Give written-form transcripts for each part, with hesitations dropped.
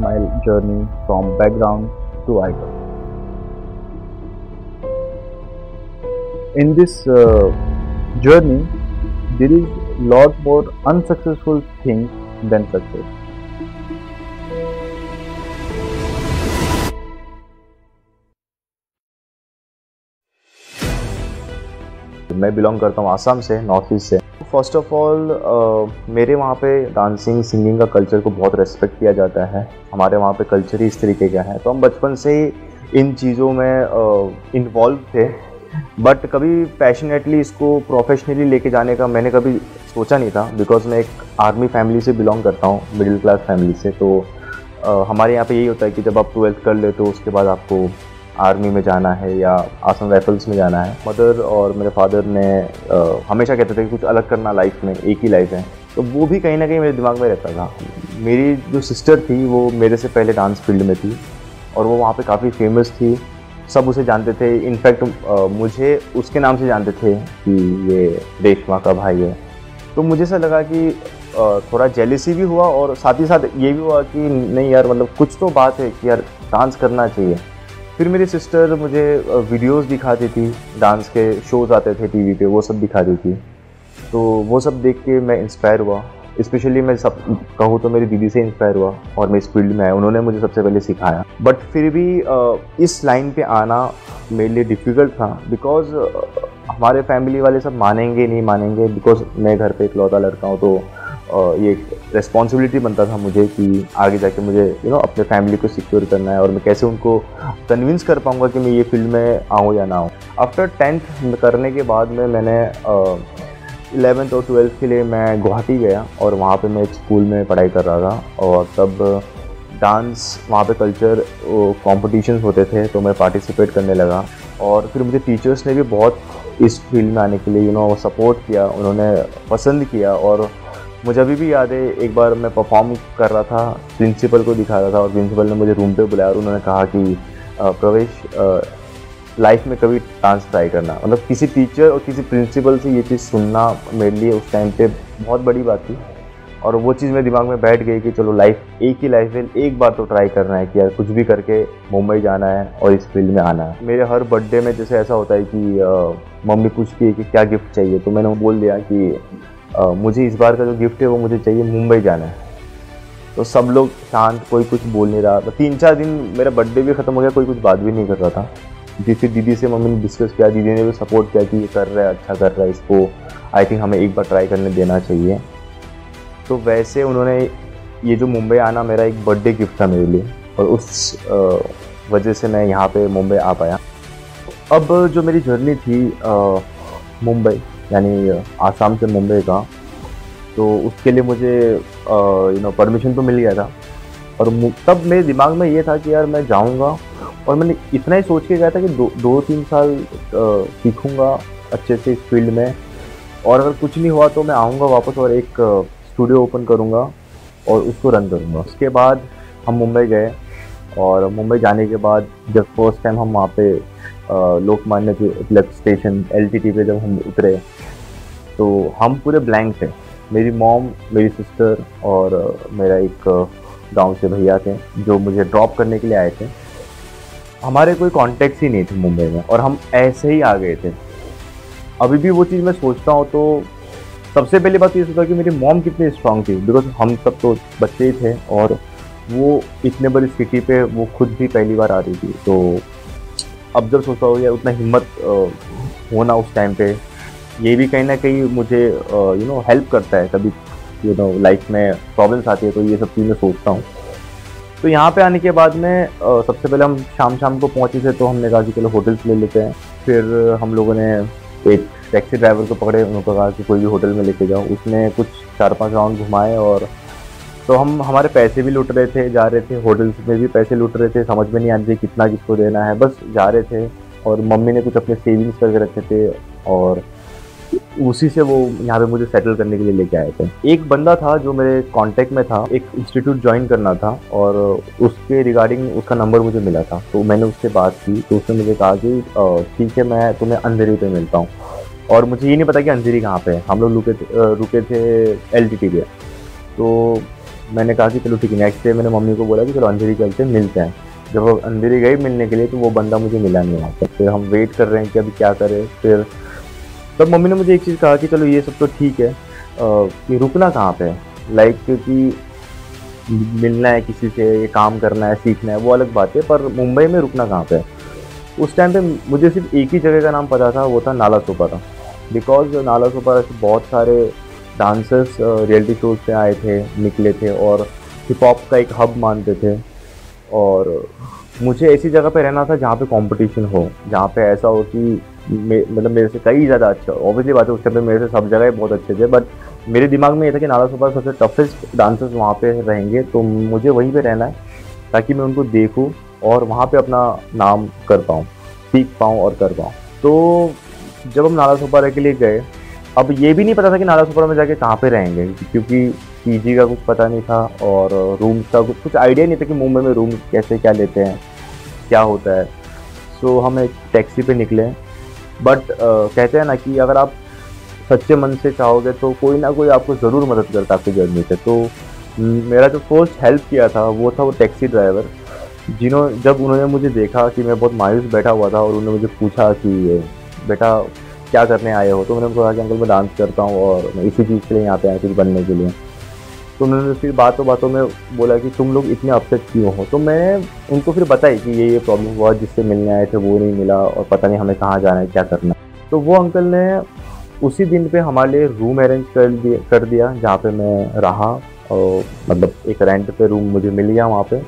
my journey from background to icon. In this journey, there is lot more unsuccessful things than success. मैं belong करता हूँ आसाम से, north east से। First of all मेरे वहाँ पे डांसिंग सिंगिंग का कल्चर को बहुत रेस्पेक्ट किया जाता है। हमारे वहाँ पे कल्चर ही इस तरीके का है, तो हम बचपन से ही इन चीज़ों में इन्वॉल्व थे। बट कभी पैशनेटली इसको प्रोफेशनली लेके जाने का मैंने कभी सोचा नहीं था, बिकॉज मैं एक आर्मी फैमिली से बिलोंग करता हूँ, मिडिल क्लास फैमिली से। तो हमारे यहाँ पे यही होता है कि जब आप 12th कर लेते हो उसके बाद आपको आर्मी में जाना है या आसम राइफल्स में जाना है। मदर और मेरे फादर ने हमेशा कहते थे कि कुछ अलग करना लाइफ में, एक ही लाइफ है, तो वो भी कहीं ना कहीं मेरे दिमाग में रहता था। मेरी जो सिस्टर थी वो मेरे से पहले डांस फील्ड में थी और वो वहाँ पे काफ़ी फेमस थी, सब उसे जानते थे। इनफैक्ट मुझे उसके नाम से जानते थे कि ये रेशमा का भाई है। तो मुझे ऐसा लगा कि थोड़ा जेलिसी भी हुआ और साथ ही साथ ये भी हुआ कि नहीं यार, मतलब कुछ तो बात है कि यार डांस करना चाहिए। फिर मेरी सिस्टर मुझे वीडियोस दिखाती थी, डांस के शोज़ आते थे टीवी पे, वो सब दिखाती थी। तो वो सब देख के मैं इंस्पायर हुआ। स्पेशली मैं सब कहूँ तो मेरी दीदी से इंस्पायर हुआ और मैं इस फील्ड में आया, उन्होंने मुझे सबसे पहले सिखाया। बट फिर भी इस लाइन पे आना मेरे लिए डिफ़िकल्ट था, बिकॉज हमारे फैमिली वाले सब मानेंगे नहीं मानेंगे, बिकॉज मैं घर पे इकलौता लड़का हूँ। तो ये रिस्पॉन्सिबिलिटी बनता था मुझे कि आगे जाके मुझे अपने फैमिली को सिक्योर करना है और मैं कैसे उनको कन्विंस कर पाऊँगा कि मैं ये फील्ड में आऊँ या ना आऊँ। आफ्टर 10th करने के बाद में मैंने 11th और 12th के लिए मैं गुवाहाटी गया और वहाँ पे मैं एक स्कूल में पढ़ाई कर रहा था। और तब डांस वहाँ पे कल्चर कॉम्पिटिशन्स होते थे, तो मैं पार्टिसिपेट करने लगा। और फिर मुझे टीचर्स ने भी बहुत इस फील्ड में आने के लिए सपोर्ट किया, उन्होंने पसंद किया। और मुझे अभी भी याद है, एक बार मैं परफॉर्म कर रहा था, प्रिंसिपल को दिखा रहा था और प्रिंसिपल ने मुझे रूम पे बुलाया और उन्होंने कहा कि प्रवेश, लाइफ में कभी डांस ट्राई करना। मतलब किसी टीचर और किसी प्रिंसिपल से ये चीज़ सुनना मेरे लिए उस टाइम पे बहुत बड़ी बात थी। और वो चीज़ मेरे दिमाग में बैठ गई कि चलो लाइफ एक ही लाइफ है, एक बार तो ट्राई करना है कि यार कुछ भी करके मुंबई जाना है और इस फील्ड में आना है। मेरे हर बर्थडे में जैसे ऐसा होता है कि मम्मी पूछती है कि क्या गिफ्ट चाहिए, तो मैंने बोल दिया कि मुझे इस बार का जो गिफ्ट है वो मुझे चाहिए, मुंबई जाना है। तो सब लोग शांत, कोई कुछ बोल नहीं रहा। तो 3-4 दिन मेरा बर्थडे भी ख़त्म हो गया, कोई कुछ बात भी नहीं कर रहा था। फिर दीदी से मम्मी ने डिस्कस किया, दीदी ने भी सपोर्ट किया कि ये कर रहा है, अच्छा कर रहा है, इसको आई थिंक हमें एक बार ट्राई करने देना चाहिए। तो वैसे उन्होंने ये जो मुंबई आना मेरा एक बर्थडे गिफ्ट था मेरे लिए, और उस वजह से मैं यहाँ पे मुंबई आ पाया। अब जो मेरी जर्नी थी मुंबई यानी आसाम से मुंबई का, तो उसके लिए मुझे परमिशन तो मिल गया था। और तब मेरे दिमाग में ये था कि यार मैं जाऊँगा, और मैंने इतना ही सोच के गया था कि 2-3 साल सीखूँगा अच्छे से इस फील्ड में, और अगर कुछ नहीं हुआ तो मैं आऊँगा वापस और एक स्टूडियो ओपन करूँगा और उसको रन करूँगा। उसके बाद हम मुंबई गए, और मुंबई जाने के बाद जब फर्स्ट टाइम हम वहाँ पे लोकमान्य तिलक स्टेशन LTT पे जब हम उतरे, तो हम पूरे ब्लैंक थे। मेरी मॉम, मेरी सिस्टर और मेरा एक गांव से भैया थे जो मुझे ड्रॉप करने के लिए आए थे। हमारे कोई कॉन्टेक्ट्स ही नहीं थे मुंबई में, और हम ऐसे ही आ गए थे। अभी भी वो चीज़ मैं सोचता हूँ तो सबसे पहली बात ये सोचा कि मेरी मॉम कितनी स्ट्रांग थी, बिकॉज हम सब तो बच्चे ही थे और वो इतने बड़ी सिटी पे वो खुद भी पहली बार आ रही थी। तो अब जब सोचता हूँ यार उतना हिम्मत होना उस टाइम पे, ये भी कहीं ना कहीं मुझे हेल्प करता है। कभी लाइफ में प्रॉब्लम्स आती है तो ये सब चीज़ें सोचता हूँ। तो यहाँ पे आने के बाद में सबसे पहले हम शाम को पहुँचे थे, तो हमने कहा कि चलो होटल्स ले लेते हैं। फिर हम लोगों ने एक टैक्सी ड्राइवर को पकड़े, उनको कहा कि कोई भी होटल में लेके जाओ। उसने कुछ 4-5 राउंड घुमाए, और तो हम हमारे पैसे भी लूट रहे थे, जा रहे थे होटल्स में भी पैसे लूट रहे थे, समझ में नहीं आती कितना किसको देना है, बस जा रहे थे। और मम्मी ने कुछ अपने सेविंग्स करके रखे थे, और उसी से वो यहाँ पे मुझे सेटल करने के लिए लेके आए थे। एक बंदा था जो मेरे कांटेक्ट में था, एक इंस्टीट्यूट ज्वाइन करना था, और उसके रिगार्डिंग उसका नंबर मुझे मिला था। तो मैंने उससे बात की, तो उसने मुझे कहा कि ठीक है, मैं तुम्हें अंधेरी पे मिलता हूँ। और मुझे ये नहीं पता कि अंधेरी कहाँ पे है। हम लोग रुके थे LTT पे। तो मैंने कहा कि चलो ठीक है। नेक्स्ट डे मैंने मम्मी को बोला कि चलो अंधेरी चलते मिलते हैं। जब वो अंधेरी गई मिलने के लिए तो वो बंदा मुझे मिला नहीं वहाँ पर। फिर हम वेट कर रहे हैं कि अभी क्या करें। फिर तब मम्मी ने मुझे एक चीज़ कहा कि चलो ये सब तो ठीक है, कि रुकना कहाँ पे है। लाइक क्योंकि मिलना है किसी से, ये काम करना है, सीखना है, वो अलग बात है, पर मुंबई में रुकना कहाँ पे है। उस टाइम पे मुझे सिर्फ एक ही जगह का नाम पता था, वो था नाला सोपारा। बिकॉज नाला सोपारा से बहुत सारे डांसर्स रियलिटी शोज पे आए थे, निकले थे और हिप हॉप का एक हब मानते थे। और मुझे ऐसी जगह पे रहना था जहाँ पे कंपटीशन हो, जहाँ पे ऐसा हो कि मतलब मेरे से कई ज़्यादा अच्छा। ऑब्वियसली बात है उस टाइम पे मेरे से सब जगह बहुत अच्छे थे, बट मेरे दिमाग में ये था कि नाला सोपारा सबसे टफेस्ट डांसर्स वहाँ पे रहेंगे, तो मुझे वहीं पे रहना है ताकि मैं उनको देखूँ और वहाँ पे अपना नाम कर पाऊँ, सीख पाऊँ और कर पाऊँ। तो जब हम नाला सोपारा के लिए गए, अब ये भी नहीं पता था कि नाला सोपारा में जाके कहाँ पे रहेंगे, क्योंकि पीजी का कुछ पता नहीं था और रूम्स का कुछ आइडिया नहीं था कि मुंबई में रूम कैसे क्या लेते हैं, क्या होता है। सो हम एक टैक्सी पे निकले। बट कहते हैं ना कि अगर आप सच्चे मन से चाहोगे तो कोई ना कोई आपको ज़रूर मदद करता है आपकी जर्नी पे। तो मेरा जो फर्स्ट हेल्प किया था वो था वो टैक्सी ड्राइवर, जब उन्होंने मुझे देखा कि मैं बहुत मायूस बैठा हुआ था और उन्होंने मुझे पूछा कि बेटा क्या करने आए हो, तो मैंने उनको कहा कि अंकल मैं डांस करता हूँ और मैं इसी चीज़ के लिए यहाँ पे आया, कुछ बनने के लिए। तो उन्होंने फिर बातों बातों में बोला कि तुम लोग इतने अपसेट क्यों हो। तो मैं उनको फिर बताई कि ये प्रॉब्लम हुआ, जिससे मिलने आए थे वो नहीं मिला और पता नहीं हमें कहाँ जाना है, क्या करना है। तो वो अंकल ने उसी दिन पे हमारे लिए रूम अरेंज कर दिया जहाँ पे मैं रहा। और मतलब एक रेंट पे रूम मुझे मिल गया वहाँ पे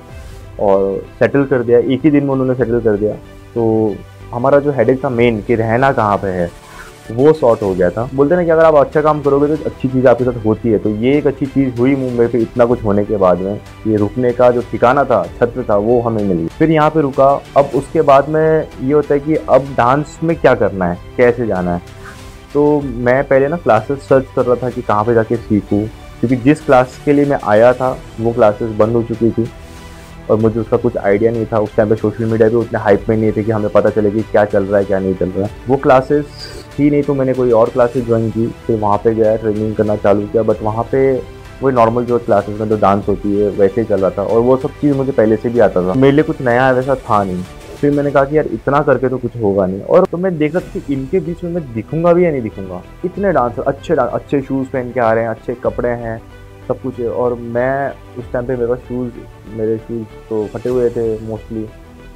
और सेटल कर दिया। एक ही दिन में उन्होंने सेटल कर दिया। तो हमारा जो हेडेक था मेन कि रहना कहाँ पे है, वो सॉर्ट हो गया था। बोलते ना कि अगर आप अच्छा काम करोगे तो अच्छी चीज़ आपके साथ होती है। तो ये एक अच्छी चीज़ हुई मुंबई पे इतना कुछ होने के बाद में। ये रुकने का जो ठिकाना था, छत्र था, वो हमें मिल गया। फिर यहाँ पे रुका। अब उसके बाद में ये होता है कि अब डांस में क्या करना है, कैसे जाना है। तो मैं पहले ना क्लासेस सर्च कर रहा था कि कहाँ पे जाके सीखूँ, क्योंकि जिस क्लास के लिए मैं आया था वो क्लासेस बंद हो चुकी थी और मुझे उसका कुछ आइडिया नहीं था। उस टाइम पे सोशल मीडिया पे उतने हाइप में नहीं थे कि हमें पता चले कि क्या चल रहा है क्या नहीं चल रहा है। वो क्लासेस थी नहीं, तो मैंने कोई और क्लासेस ज्वाइन की। फिर वहाँ पे गया, ट्रेनिंग करना चालू किया। बट वहाँ पे वही नॉर्मल जो क्लासेस में जो डांस होती है वैसे ही चल रहा था और वो सब चीज़ मुझे पहले से भी आता था। मेरे लिए कुछ नया वैसा था नहीं। फिर मैंने कहा कि यार इतना करके तो कुछ होगा नहीं। और तो मैं देख रहा था कि इनके बीच में मैं दिखूंगा भी या नहीं दिखूंगा। इतने डांसर अच्छे शूज़ पहन के आ रहे हैं, अच्छे कपड़े हैं, सब कुछ है। और मैं उस टाइम पे मेरे शूज़ तो फटे हुए थे मोस्टली,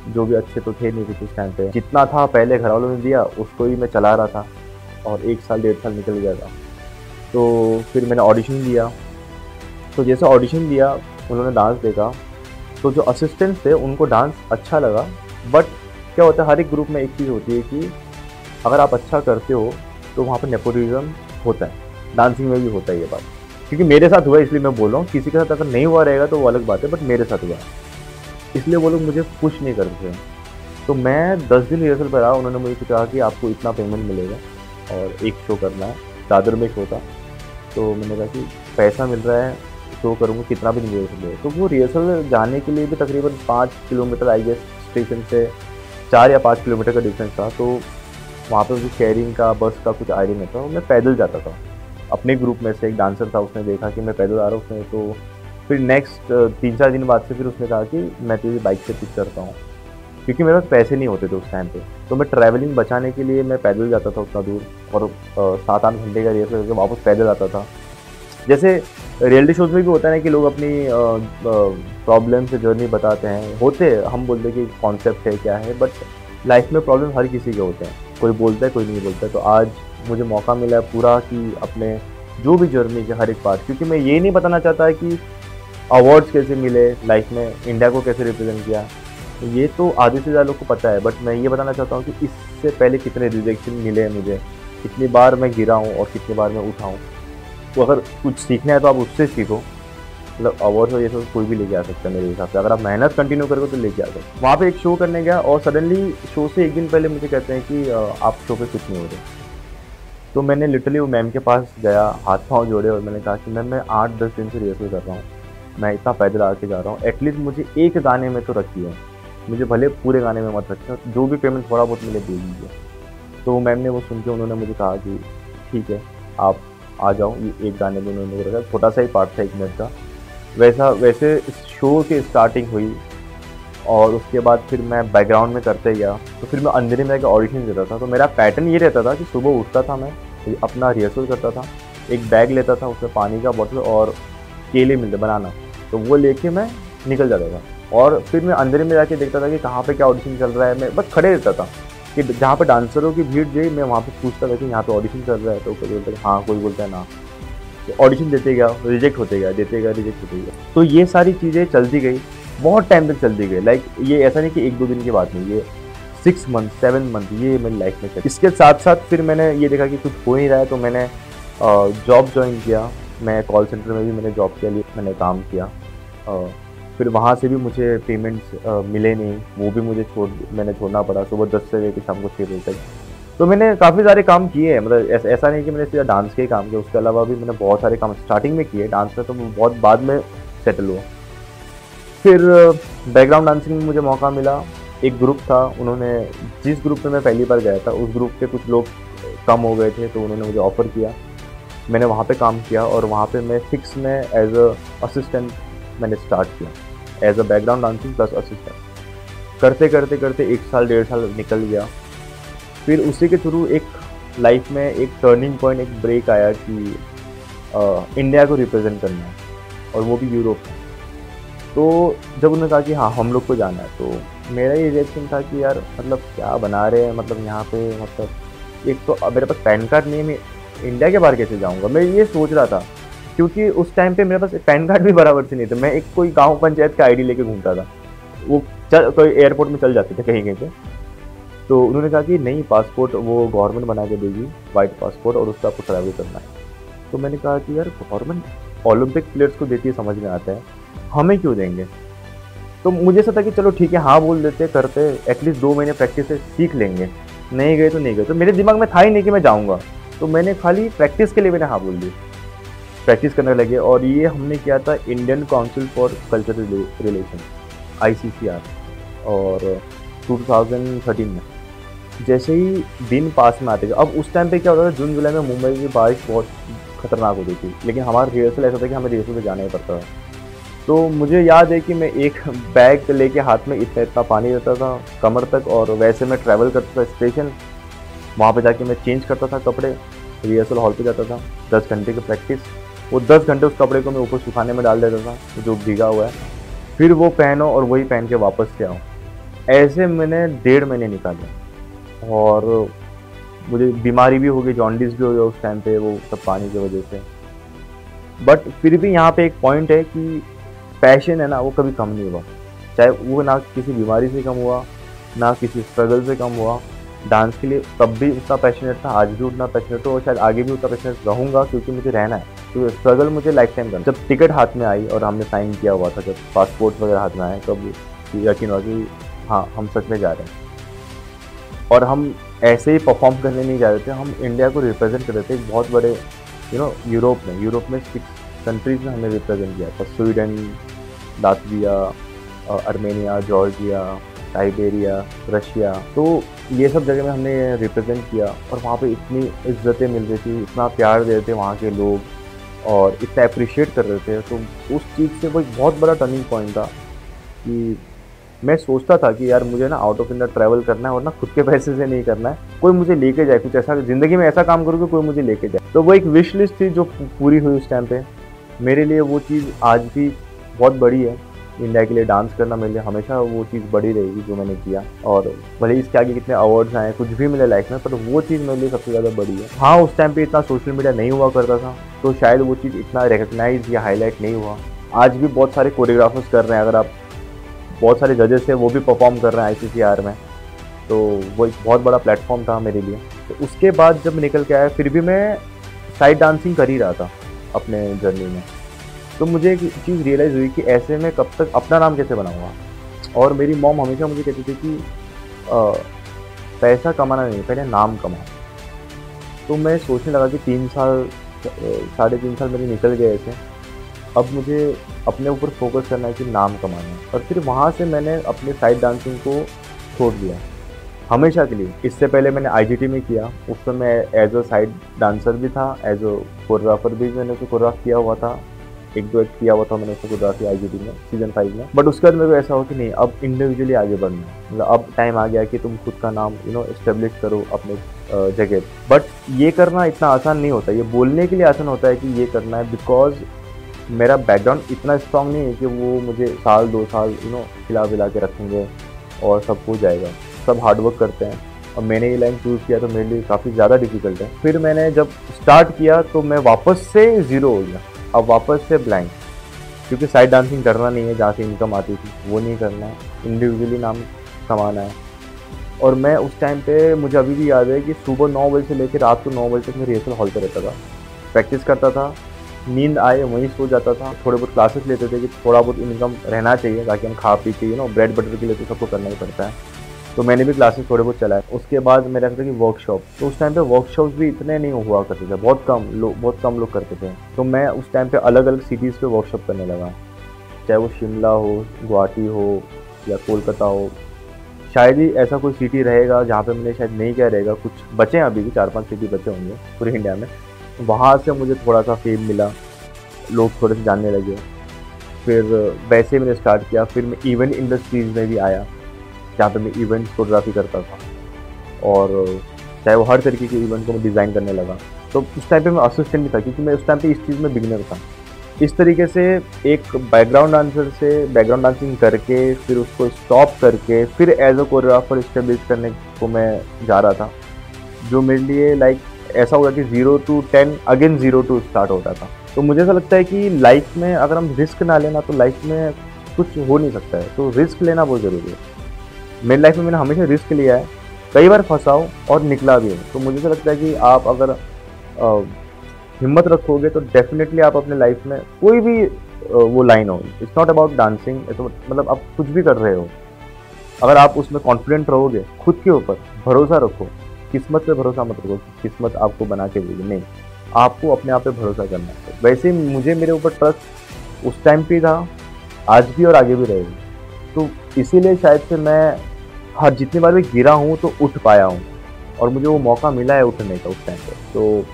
जो भी अच्छे तो थे नहीं थे उस टाइम पे। जितना था पहले घर वालों ने दिया उसको ही मैं चला रहा था और 1 साल 1.5 साल निकल गया था। तो फिर मैंने ऑडिशन दिया। तो जैसे ऑडिशन दिया उन्होंने डांस देखा, तो जो असिस्टेंट्स थे उनको डांस अच्छा लगा। बट क्या होता है हर एक ग्रुप में एक चीज़ होती है कि अगर आप अच्छा करते हो तो वहाँ पर नेपोटिज्म होता है। डांसिंग में भी होता है ये बात, क्योंकि मेरे साथ हुआ इसलिए मैं बोल रहा हूँ। किसी के साथ अगर नहीं हुआ रहेगा तो वो अलग बात है, बट मेरे साथ हुआ इसलिए वो लोग मुझे पुश नहीं करते थे। तो मैं 10 दिन रिहर्सल पर रहा। उन्होंने मुझे कहा कि आपको इतना पेमेंट मिलेगा और एक शो करना है। दादर में शो था। तो मैंने कहा कि पैसा मिल रहा है, शो करूँगा, कितना भी नहीं रिहर्सल है। तो वो रिहर्सल जाने के लिए भी तकरीबन 5 किलोमीटर आई गेस, स्टेशन से 4 या 5 किलोमीटर का डिस्टेंस था। तो वहाँ पर मुझे शेयरिंग का, बस का कुछ आइडिया नहीं था। मैं पैदल जाता था। अपने ग्रुप में से एक डांसर था, उसने देखा कि मैं पैदल आ रहा हूँ उसने, तो फिर नेक्स्ट 3-4 दिन बाद से फिर उसने कहा कि मैं तुझे बाइक से पिक करता हूँ, क्योंकि मेरे पास पैसे नहीं होते थे उस टाइम पे। तो मैं ट्रैवलिंग बचाने के लिए मैं पैदल जाता था उतना दूर और 7-8 घंटे का रिहर्सल करके वापस पैदल आता था। जैसे रियलिटी शोज में भी होता है ना कि लोग अपनी प्रॉब्लम से जर्नी बताते हैं, होते हम बोलते हैं कि कॉन्सेप्ट है क्या है, बट लाइफ में प्रॉब्लम हर किसी के होते हैं। कोई बोलता है कोई नहीं बोलता है। तो आज मुझे मौका मिला है पूरा कि अपने जो भी जर्नी के हर एक पार्ट, क्योंकि मैं ये नहीं बताना चाहता कि अवार्ड्स कैसे मिले लाइफ में, इंडिया को कैसे रिप्रेजेंट किया, ये तो आधे से ज़्यादा लोग को पता है। बट मैं ये बताना चाहता हूँ कि इससे पहले कितने रिजेक्शन मिले हैं मुझे, कितनी बार मैं गिरा हूँ और कितनी बार मैं उठा हूँ। तो अगर कुछ सीखना है तो आप उससे सीखो। मतलब अवार्ड्स और ये सब कोई भी लेके आ सकता है मेरे हिसाब से, अगर आप मेहनत कंटिन्यू करोगे तो लेके आ सकते हैं। वहाँ पे एक शो करने गया और सडनली शो से एक दिन पहले मुझे कहते हैं कि आप शो पे फिट नहीं हो रहे। तो मैंने लिटरली वो मैम के पास गया, हाथ पाँव जोड़े और मैंने कहा कि मैम मैं 8-10 दिन से रिहर्सल कर रहा हूँ, मैं इतना पैदल आके जा रहा हूँ, एटलीस्ट मुझे एक गाने में तो रखिए, मुझे भले पूरे गाने में मत रखिए, जो भी पेमेंट थोड़ा बहुत मुझे दे दीजिए। तो मैम ने वो सुन के उन्होंने मुझे कहा कि ठीक है आप आ जाओ। ये एक गाने में उन्होंने रखा, छोटा सा ही पार्ट था 1 मिनट का। वैसा वैसे शो की स्टार्टिंग हुई और उसके बाद फिर मैं बैकग्राउंड में करते गया। तो फिर मैं अंधेरे में जाकर ऑडिशन देता था। तो मेरा पैटर्न ये रहता था कि सुबह उठता था, मैं अपना रिहर्सल करता था, एक बैग लेता था, उसमें पानी का बोतल और केले मिलते बनाना, तो वो लेके मैं निकल जाता था। और फिर मैं अंधेरे में जाके देखता था कि कहाँ पे क्या ऑडिशन चल रहा है। मैं बस खड़े रहता था कि जहाँ पे डांसरों की भीड़ गई, मैं वहाँ पे पूछता था कि यहाँ पे ऑडिशन चल रहा है, तो कोई बोलता है हाँ, कोई बोलता है ना। तो ऑडिशन देते गया, रिजेक्ट होते गया, देते गया, रिजेक्ट होते गया। तो ये सारी चीज़ें चलती गई, बहुत टाइम तक चलती गई। लाइक ये ऐसा नहीं कि 1-2 दिन की बात नहीं, ये 6 मंथ 7 मंथ ये मेरी लाइफ में चली। इसके साथ साथ फिर मैंने ये देखा कि कुछ हो नहीं रहा है, तो मैंने जॉब ज्वाइन किया। मैं कॉल सेंटर में भी मैंने जॉब के लिए मैंने काम किया। फिर वहाँ से भी मुझे पेमेंट्स मिले नहीं, वो भी मुझे मैंने छोड़ना पड़ा, सुबह 10 से लेकर शाम को 6 बजे तक। तो मैंने काफ़ी सारे काम किए हैं, मतलब ऐसा नहीं कि मैंने सिर्फ डांस के ही काम किए, उसके अलावा भी मैंने बहुत सारे काम स्टार्टिंग में किए। डांस में तो बहुत बाद में सेटल हुआ। फिर बैकग्राउंड डांसिंग में मुझे मौका मिला। एक ग्रुप था, उन्होंने जिस ग्रुप में मैं पहली बार गया था, उस ग्रुप के कुछ लोग कम हो गए थे, तो उन्होंने मुझे ऑफ़र किया। मैंने वहाँ पे काम किया और वहाँ पे मैं 6 में एज अ असिस्टेंट मैंने स्टार्ट किया, as a background dancing plus assistant. करते करते करते 1 साल 1.5 साल निकल गया। फिर उसी के थ्रू एक लाइफ में एक टर्निंग पॉइंट, एक ब्रेक आया कि इंडिया को रिप्रेजेंट करना है, और वो भी यूरोप में। तो जब उन्होंने कहा कि हाँ हम लोग को जाना है, तो मेरा ये रिएक्शन था कि यार मतलब क्या बना रहे हैं, मतलब यहाँ पे मतलब एक तो मेरे पास पैन कार्ड नहीं है, मैं इंडिया के बाहर कैसे जाऊँगा, मैं ये सोच रहा था। क्योंकि उस टाइम पे मेरे पास पैन कार्ड भी बराबर से नहीं था, मैं एक कोई गांव पंचायत का आईडी लेके घूमता था, वो कोई एयरपोर्ट में चल जाते थे कहीं कहीं पे। तो उन्होंने कहा कि नहीं, पासपोर्ट वो गवर्नमेंट बना के देगी, वाइट पासपोर्ट, और उसका आपको ट्रैवल करना है। तो मैंने कहा कि यार गवर्नमेंट ओलंपिक प्लेयर्स को देती है, समझ में आता है, हमें क्यों देंगे। तो मुझे ऐसा था कि चलो ठीक है, हाँ बोल देते, करते, एटलीस्ट 2 महीने प्रैक्टिस से सीख लेंगे। नहीं गए तो नहीं गए, तो मेरे दिमाग में था ही नहीं कि मैं जाऊँगा, तो मैंने खाली प्रैक्टिस के लिए मैंने हाँ बोल दी। प्रैक्टिस करने लगे, और ये हमने किया था Indian council for cultural relation, ICCR, और 2013 में। जैसे ही दिन पास में आते गए, अब उस टाइम पे क्या होता था, जून जुलाई में मुंबई की बारिश बहुत खतरनाक होती थी, लेकिन हमारा रिहर्सल ऐसा था कि हमें रिहर्सल पे जाना ही पड़ता था। तो मुझे याद है कि मैं एक बैग लेके हाथ में इतना इतना पानी रहता था कमर तक, और वैसे मैं ट्रैवल करता था स्टेशन, वहाँ पे जाके मैं चेंज करता था कपड़े, रिहर्सल हॉल पे जाता था, 10 घंटे की प्रैक्टिस, वो 10 घंटे उस कपड़े को मैं ऊपर सुखाने में डाल देता था जो भीगा हुआ है, फिर वो पहनो और वही पहन के वापस से आओ। ऐसे मैंने 1.5 महीने निकाले, और मुझे बीमारी भी हो गई, जॉन्डिस भी हो गया उस टाइम पे, वो सब पानी की वजह से। बट फिर भी यहाँ पे एक पॉइंट है कि पैशन है ना, वो कभी कम नहीं हुआ, चाहे वो ना किसी बीमारी से कम हुआ, ना किसी स्ट्रगल से कम हुआ। डांस के लिए तब भी उतना पैशनेट था, आज भी उतना पैशनेट हो, और शायद आगे भी उतना पैशनेट रहूँगा, क्योंकि मुझे रहना है। तो स्ट्रगल मुझे लाइफ टाइम करना। जब टिकट हाथ में आई और हमने साइन किया हुआ था, जब पासपोर्ट वगैरह हाथ में आए, तब यकीन हुआ कि हाँ हम सच में जा रहे हैं। और हम ऐसे ही परफॉर्म करने नहीं जा रहे थे, हम इंडिया को रिप्रेजेंट कर रहे थे एक बहुत बड़े यूरोप में 6 कंट्रीज़ में हमने रिप्रेजेंट किया था, Sweden, Latvia, Armenia, Georgia, Siberia, Russia. तो ये सब जगह में हमने रिप्रेजेंट किया, और वहाँ पे इतनी इज्जतें मिल रही थी, इतना प्यार दे रहे थे वहाँ के लोग, और इतना अप्रिशिएट कर रहे थे। तो उस चीज़ से वो एक बहुत बड़ा टर्निंग पॉइंट था कि मैं सोचता था कि यार मुझे ना आउट ऑफ इंडिया ट्रैवल करना है, और ना खुद के पैसे से नहीं करना है, कोई मुझे लेके जाए, कुछ ऐसा ज़िंदगी में ऐसा काम करूँ कि कोई मुझे लेके जाए। तो वो एक विश लिस्ट थी जो पूरी हुई उस टाइम पे मेरे लिए। वो चीज़ आज भी बहुत बड़ी है, इंडिया के लिए डांस करना मेरे लिए हमेशा वो चीज़ बड़ी रहेगी जो मैंने किया। और भले इसके आगे कितने अवार्ड्स आए, कुछ भी मिले लाइफ में, पर वो चीज़ मेरे लिए सबसे ज़्यादा बड़ी है। हाँ, उस टाइम पे इतना सोशल मीडिया नहीं हुआ करता था, तो शायद वो चीज़ इतना रिकग्नाइज या हाईलाइट नहीं हुआ। आज भी बहुत सारे कोरियोग्राफर्स कर रहे हैं, अगर आप बहुत सारे जजेस हैं वो भी परफॉर्म कर रहे हैं ICCR में, तो वो एक बहुत बड़ा प्लेटफॉर्म था मेरे लिए। तो उसके बाद जब निकल के आया, फिर भी मैं साइड डांसिंग कर ही रहा था अपने जर्नी में। तो मुझे एक चीज़ रियलाइज़ हुई कि ऐसे में कब तक अपना नाम कैसे बनाऊंगा। और मेरी मॉम हमेशा मुझे कहती थी कि पैसा कमाना नहीं, पहले नाम कमाओ। तो मैं सोचने लगा कि 3 साल 3.5 साल मेरे निकल गए ऐसे, अब मुझे अपने ऊपर फोकस करना है कि नाम कमाना है। और फिर वहाँ से मैंने अपने साइड डांसिंग को छोड़ दिया हमेशा के लिए। इससे पहले मैंने IGT में किया, उस समय एज अ साइड डांसर भी था, एज अ कोरियोग्राफर भी मैंने उसे कोरियोग्राफ किया हुआ था। एक दो एक्ट किया हुआ था मैंने फोटोग्राफी आईजीडी में सीजन 5 में, बट उसके बाद मेरे को ऐसा हो कि नहीं, अब इंडिविजुअली आगे बढ़ना है, मतलब अब टाइम आ गया कि तुम खुद का नाम एस्टेब्लिश करो अपने जगह। बट ये करना इतना आसान नहीं होता, ये बोलने के लिए आसान होता है कि ये करना है, बिकॉज मेरा बैकग्राउंड इतना स्ट्रांग नहीं है कि वो मुझे साल 2 साल खिला पिला के रखेंगे और सब हो जाएगा। सब हार्डवर्क करते हैं। अब मैंने ये लाइन चूज़ किया तो मेरे लिए काफ़ी ज़्यादा डिफिकल्ट है। फिर मैंने जब स्टार्ट किया तो मैं वापस से ज़ीरो हो गया, अब वापस से ब्लैंक, क्योंकि साइड डांसिंग करना नहीं है जहाँ से इनकम आती थी, वो नहीं करना है, इंडिविजुअली नाम कमाना है। और मैं उस टाइम पे, मुझे अभी भी याद है कि सुबह 9 बजे से लेकर रात को 9 बजे तक मैं रिहर्सल हॉल पर रहता था, प्रैक्टिस करता था, नींद आए वहीं सो जाता था। थोड़े बहुत क्लासेस लेते थे कि थोड़ा बहुत इनकम रहना चाहिए ताकि हम खा पी के ब्रेड बटर के लिए तो सबको करना ही पड़ता है, तो मैंने भी क्लासेस थोड़े बहुत चलाए। उसके बाद मेरा था कि वर्कशॉप, तो उस टाइम पे वर्कशॉप्स भी इतने नहीं हुआ करते थे, बहुत कम लोग करते थे। तो मैं उस टाइम पे अलग अलग सिटीज़ पे वर्कशॉप करने लगा, चाहे वो शिमला हो, गुवाहाटी हो या कोलकाता हो। शायद ही ऐसा कोई सिटी रहेगा जहाँ पे मैंने शायद नहीं किया रहेगा, कुछ बचे हैं अभी भी, 4-5 सिटी बचे होंगे पूरे इंडिया में। वहाँ से मुझे थोड़ा सा फेम मिला, लोग थोड़े से जानने लगे। फिर वैसे मैंने स्टार्ट किया, फिर मैं इवेंट इंडस्ट्रीज़ में भी आया जहाँ पे मैं इवेंट फोटोग्राफी करता था, और चाहे वो हर तरीके के इवेंट को मैं डिज़ाइन करने लगा। तो उस टाइम पे मैं असिस्टेंट भी था, क्योंकि मैं उस टाइम पे इस चीज़ में बिगिनर था। इस तरीके से एक बैकग्राउंड डांसर से बैकग्राउंड डांसिंग करके फिर उसको स्टॉप करके फिर एज अ कोरियोग्राफर स्टेब्लिश करने को मैं जा रहा था, जो मेरे लिए लाइक ऐसा होगा कि 0 to 10 अगेन 0 to स्टार्ट होता था। तो मुझे ऐसा लगता है कि लाइफ में अगर हम रिस्क ना लेना तो लाइफ में कुछ हो नहीं सकता है, तो रिस्क लेना बहुत ज़रूरी है। मेरी लाइफ में मैंने हमेशा रिस्क लिया है, कई बार फंसाओ और निकला भी है। तो मुझे ऐसा लगता है कि आप अगर हिम्मत रखोगे तो डेफिनेटली आप अपने लाइफ में कोई भी वो लाइन हो, इट्स नॉट अबाउट डांसिंग, मतलब आप कुछ भी कर रहे हो, अगर आप उसमें कॉन्फिडेंट रहोगे, खुद के ऊपर भरोसा रखो, किस्मत पे भरोसा मत रखो, किस्मत आपको बना के देगी, नहीं, आपको अपने आप पे भरोसा करना है। वैसे मुझे मेरे ऊपर ट्रस्ट उस टाइम पे था, आज भी और आगे भी रहेगी। तो इसीलिए शायद से मैं हर जितनी बार भी गिरा हूँ तो उठ पाया हूँ, और मुझे वो मौका मिला है उठने का उस टाइम पे। तो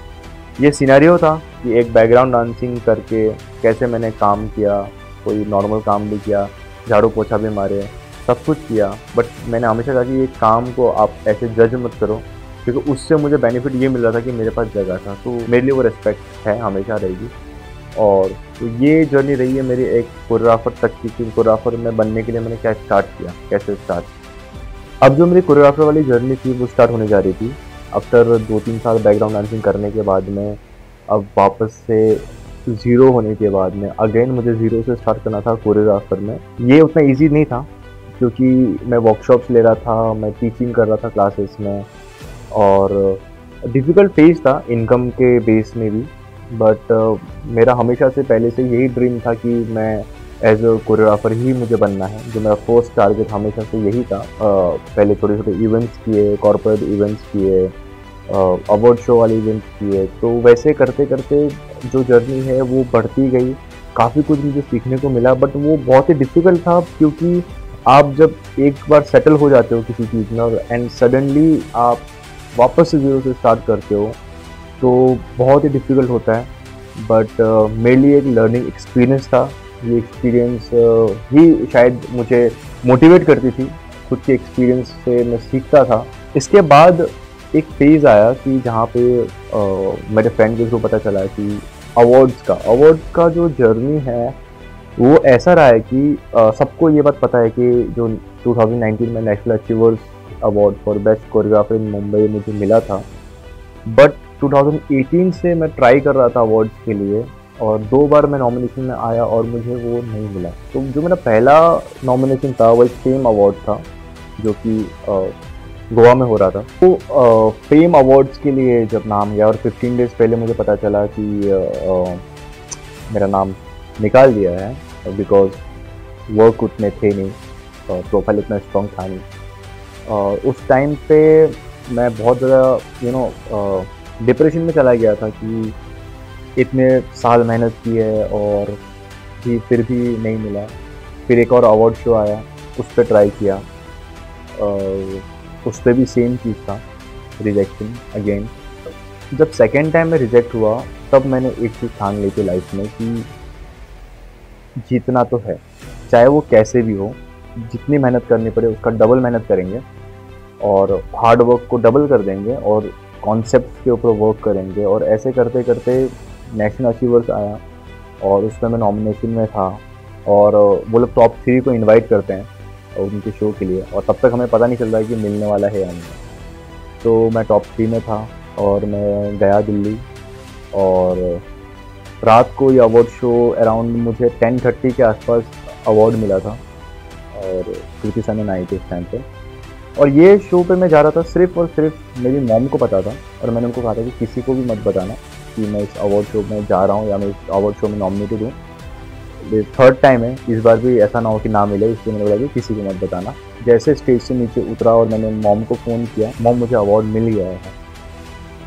ये सिनेरियो था कि एक बैकग्राउंड डांसिंग करके कैसे मैंने काम किया, कोई नॉर्मल काम भी किया, झाड़ू पोछा भी मारे, सब कुछ किया, बट मैंने हमेशा कहा कि ये काम को आप ऐसे जज मत करो, क्योंकि उससे मुझे बेनिफिट ये मिल रहा था कि मेरे पास जगह था। तो मेरे लिए वो रिस्पेक्ट है, हमेशा रहेगी। और तो ये जर्नी रही है मेरी एक कोरियोग्राफर तक की, कि कोरियोग्राफर में बनने के लिए मैंने क्या स्टार्ट किया, कैसे स्टार्ट। अब जो मेरी कोरियोग्राफर वाली जर्नी थी वो स्टार्ट होने जा रही थी आफ्टर 2-3 साल बैकग्राउंड डांसिंग करने के बाद में। अब वापस से ज़ीरो होने के बाद में अगेन मुझे ज़ीरो से स्टार्ट करना था कोरियोग्राफर में। ये उतना ईजी नहीं था, क्योंकि मैं वर्कशॉप्स ले रहा था, मैं टीचिंग कर रहा था क्लासेस में, और डिफ़िकल्ट फेज था इनकम के बेस में भी। बट मेरा हमेशा से पहले से यही ड्रीम था कि मैं एज अ कोरियोग्राफर ही मुझे बनना है, जो मेरा फर्स्ट टारगेट हमेशा से यही था। पहले छोटे छोटे इवेंट्स किए, कॉर्पोरेट इवेंट्स किए, अवार्ड शो वाले इवेंट्स किए। तो वैसे करते करते जो जर्नी है वो बढ़ती गई, काफ़ी कुछ मुझे सीखने को मिला, बट वो बहुत ही डिफ़िकल्ट था, क्योंकि आप जब एक बार सेटल हो जाते हो किसी चीज़ में एंड सडनली आप वापस से ज़ीरो से स्टार्ट करते हो, तो बहुत ही डिफ़िकल्ट होता है। बट मेरे लिए एक लर्निंग एक्सपीरियंस था। ये एक्सपीरियंस ही शायद मुझे मोटिवेट करती थी, खुद के एक्सपीरियंस से मैं सीखता था। इसके बाद एक फेज़ आया कि जहाँ पे मेरे फ्रेंड के थ्रू पता चला कि अवार्ड्स का जो जर्नी है वो ऐसा रहा है कि सबको ये बात पता है कि जो 2019 में national achievers award for best choreographer in Mumbai मुझे मिला था, बट 2018 से मैं ट्राई कर रहा था अवार्ड्स के लिए, और 2 बार मैं नॉमिनेशन में आया और मुझे वो नहीं मिला। तो जो मेरा पहला नॉमिनेशन था वो एक फेम अवार्ड था, जो कि गोवा में हो रहा था। तो फेम अवार्ड्स के लिए जब नाम गया और 15 डेज़ पहले मुझे पता चला कि मेरा नाम निकाल दिया है, बिकॉज वर्क उतने थे नहीं, प्रोफाइल उतना स्ट्रॉन्ग था नहीं। और उस टाइम पे मैं बहुत ज़्यादा डिप्रेशन में चला गया था कि इतने साल मेहनत की है और भी फिर भी नहीं मिला। फिर एक और अवार्ड शो आया, उस पर ट्राई किया, उस पर भी सेम चीज़ था, रिजेक्शन अगेन। जब सेकेंड टाइम में रिजेक्ट हुआ तब मैंने एक चीज़ ठान ली थी लाइफ में कि जीतना तो है, चाहे वो कैसे भी हो, जितनी मेहनत करनी पड़े उसका डबल मेहनत करेंगे और हार्ड वर्क को डबल कर देंगे और कॉन्सेप्ट के ऊपर वर्क करेंगे। और ऐसे करते करते नेशनल अचीवर्स आया और उसमें मैं नॉमिनेशन में था और वो लोग टॉप 3 को इनवाइट करते हैं उनके शो के लिए और तब तक हमें पता नहीं चल रहा है कि मिलने वाला है या नहीं। तो मैं टॉप 3 में था और मैं गया दिल्ली और रात को ये अवार्ड शो अराउंड मुझे 10:30 के आसपास अवार्ड मिला था और कृति सनन आई थी उस टाइम पे। और ये शो पे मैं जा रहा था सिर्फ और सिर्फ मेरी मॉम को पता था और मैंने उनको कहा था कि किसी को भी मत बताना कि मैं इस अवार्ड शो में जा रहा हूँ या मैं इस अवार्ड शो में नॉमिनेटेड हूँ। ये 3rd टाइम है, इस बार भी ऐसा ना हो कि ना मिले, इसलिए मैंने बोला कि किसी को मत बताना। जैसे स्टेज से नीचे उतरा और मैंने मॉम को फ़ोन किया, मॉम मुझे अवार्ड मिल गया है।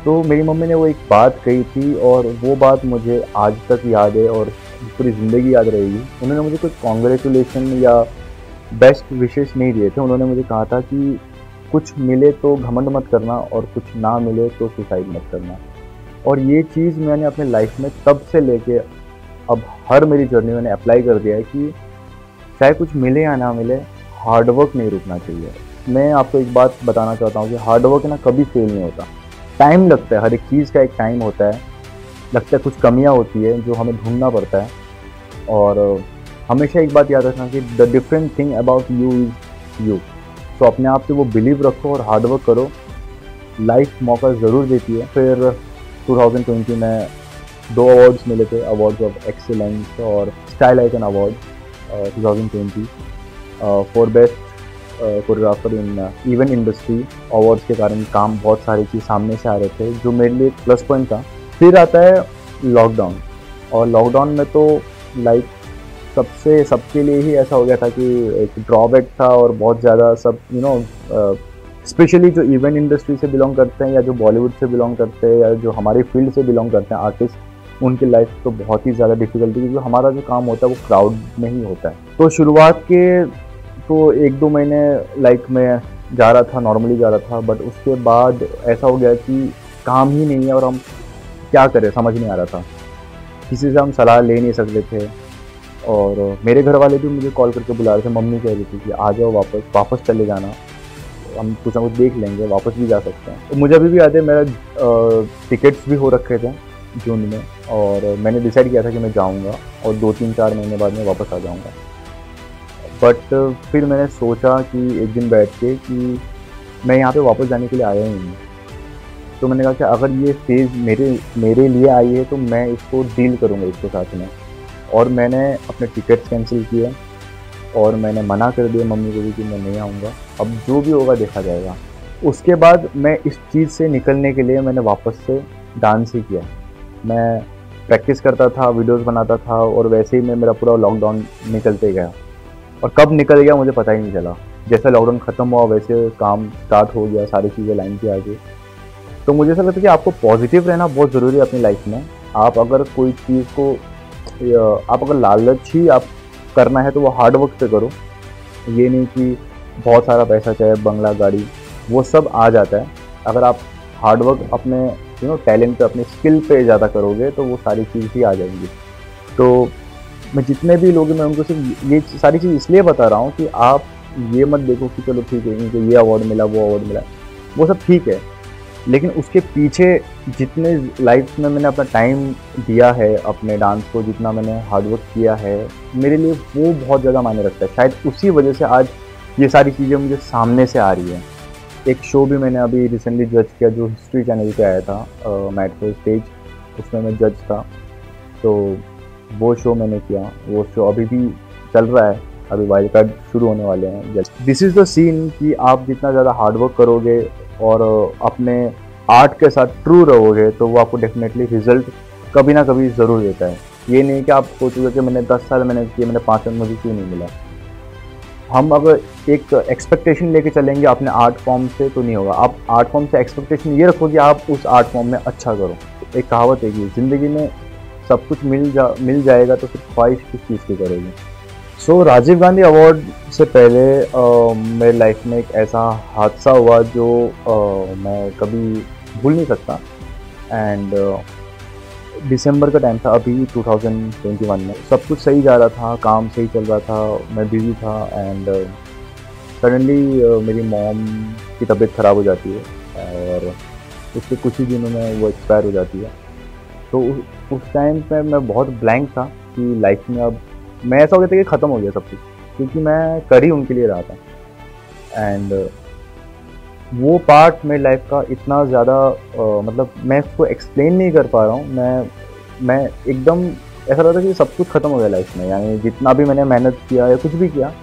तो मेरी मम्मी ने वो एक बात कही थी और वो बात मुझे आज तक याद है और पूरी ज़िंदगी याद रहेगी। उन्होंने मुझे कुछ कॉन्ग्रेचुलेशन या बेस्ट विशेस नहीं दिए थे, उन्होंने मुझे कहा था कि कुछ मिले तो घमंड मत करना और कुछ ना मिले तो सुसाइड मत करना। और ये चीज़ मैंने अपने लाइफ में तब से लेके अब हर मेरी जर्नी मैंने अप्लाई कर दिया है कि चाहे कुछ मिले या ना मिले, हार्डवर्क नहीं रुकना चाहिए। मैं आपको एक बात बताना चाहता हूँ कि हार्डवर्क ना कभी फेल नहीं होता, टाइम लगता है, हर एक चीज़ का एक टाइम होता है, लगता है कुछ कमियाँ होती है जो हमें ढूंढना पड़ता है। और हमेशा एक बात याद रखना कि the different thing about you is you. तो अपने आप पे वो बिलीव रखो और हार्डवर्क करो, लाइफ मौका ज़रूर देती है। फिर 2020 में 2 अवार्ड्स मिले थे, अवार्ड्स ऑफ एक्सीलेंस और style icon award 2020 for best choreographer in event industry. Awards के कारण काम बहुत सारी चीज़ सामने से आ रहे थे जो मेरे लिए प्लस पॉइंट था। फिर आता है लॉकडाउन और लॉकडाउन में तो लाइक सबके लिए ही ऐसा हो गया था कि एक ड्रॉबैक था और बहुत ज़्यादा सब स्पेशली जो इवेंट इंडस्ट्री से बिलोंग करते हैं या जो बॉलीवुड से बिलोंग करते हैं या जो हमारी फील्ड से बिलोंग करते हैं आर्टिस्ट, उनकी लाइफ तो बहुत ही ज़्यादा डिफिकल्टी, क्योंकि हमारा जो काम होता है वो क्राउड में ही होता है। तो शुरुआत के तो 1-2 महीने लाइक मैं जा रहा था, नॉर्मली जा रहा था, बट उसके बाद ऐसा हो गया कि काम ही नहीं है और हम क्या करें समझ नहीं आ रहा था, किसी से हम सलाह ले नहीं सकते थे। और मेरे घर वाले भी मुझे कॉल करके बुला रहे थे, मम्मी कह रही थी कि आ जाओ वापस चले जाना, हम कुछ ना कुछ देख लेंगे, वापस भी जा सकते हैं। तो मुझे अभी भी याद है मेरा टिकट्स भी हो रखे थे जून में और मैंने डिसाइड किया था कि मैं जाऊंगा और 2-3-4 महीने बाद में वापस आ जाऊंगा। बट फिर मैंने सोचा कि एक दिन बैठ के कि मैं यहाँ पे वापस जाने के लिए आया ही नहीं। तो मैंने कहा कि अगर ये फेज़ मेरे लिए आई है तो मैं इसको डील करूँगा इसके साथ में। और मैंने अपने टिकट्स कैंसिल किए और मैंने मना कर दिया मम्मी को भी कि मैं नहीं आऊँगा, अब जो भी होगा देखा जाएगा। उसके बाद मैं इस चीज़ से निकलने के लिए मैंने वापस से डांस ही किया। मैं प्रैक्टिस करता था, वीडियोस बनाता था और वैसे ही मैं मेरा पूरा लॉकडाउन निकलते गया और कब निकल गया मुझे पता ही नहीं चला। जैसे लॉकडाउन ख़त्म हुआ वैसे काम स्टार्ट हो गया, सारी चीज़ें लाइन पे आ गई। तो मुझे ऐसा लगता है कि आपको पॉजिटिव रहना बहुत ज़रूरी है अपनी लाइफ में। आप अगर कोई चीज़ को आप अगर लालच ही आप करना है तो वो हार्ड वर्क पे करो, ये नहीं कि बहुत सारा पैसा चाहे बंगला गाड़ी वो सब आ जाता है। अगर आप हार्ड वर्क अपने टैलेंट पे, अपने स्किल पे ज़्यादा करोगे तो वो सारी चीज़ ही आ जाएंगी। तो मैं जितने भी लोग हैं मैं उनको सिर्फ ये सारी चीज़ इसलिए बता रहा हूँ कि आप ये मत देखो कि चलो ठीक है इनको ये अवार्ड मिला, वो अवार्ड मिला, वो सब ठीक है, लेकिन उसके पीछे जितने लाइफ में मैंने अपना टाइम दिया है अपने डांस को, जितना मैंने हार्डवर्क किया है, मेरे लिए वो बहुत ज़्यादा मायने रखता है। शायद उसी वजह से आज ये सारी चीज़ें मुझे सामने से आ रही है। एक शो भी मैंने अभी रिसेंटली जज किया जो हिस्ट्री चैनल पे आया था, मैट फॉर स्टेज, उसमें मैं जज था। तो वो शो मैंने किया, वो शो अभी भी चल रहा है, अभी वाइल्ड कार्ड शुरू होने वाले हैं। दिस इज़ द सीन कि आप जितना ज़्यादा हार्डवर्क करोगे और अपने आर्ट के साथ ट्रू रहोगे तो वो आपको डेफिनेटली रिजल्ट कभी ना कभी ज़रूर देता है। ये नहीं कि आप सोचोगे कि मैंने 10 साल मैंने किए, मैंने 5 साल मुझे क्यों नहीं मिला। हम अगर एक एक्सपेक्टेशन लेके चलेंगे अपने आर्ट फॉर्म से तो नहीं होगा। आप आर्ट फॉर्म से एक्सपेक्टेशन ये रखो कि आप उस आर्ट फॉर्म में अच्छा करो। एक कहावत है कि ज़िंदगी में सब कुछ मिल जाएगा तो फिर ख्वाहिश किस चीज़ की करोगे। सो राजीव गांधी अवार्ड से पहले मेरे लाइफ में एक ऐसा हादसा हुआ जो मैं कभी भूल नहीं सकता। एंड दिसंबर का टाइम था, अभी 2021 में। सब कुछ सही जा रहा था, काम सही चल रहा था, मैं बिज़ी था एंड सडनली मेरी मॉम की तबीयत ख़राब हो जाती है और उसके कुछ ही दिनों में वो एक्सपायर हो जाती है। तो उस टाइम पे मैं बहुत ब्लैंक था कि लाइफ में अब मैं ऐसा हो गया था कि ख़त्म हो गया सब कुछ, क्योंकि मैं कर ही उनके लिए रहा था। एंड वो पार्ट मेरी लाइफ का इतना ज़्यादा मतलब मैं उसको एक्सप्लेन नहीं कर पा रहा हूँ। मैं एकदम ऐसा लगता है कि सब कुछ ख़त्म हो गया लाइफ में, यानी जितना भी मैंने मेहनत किया या कुछ भी किया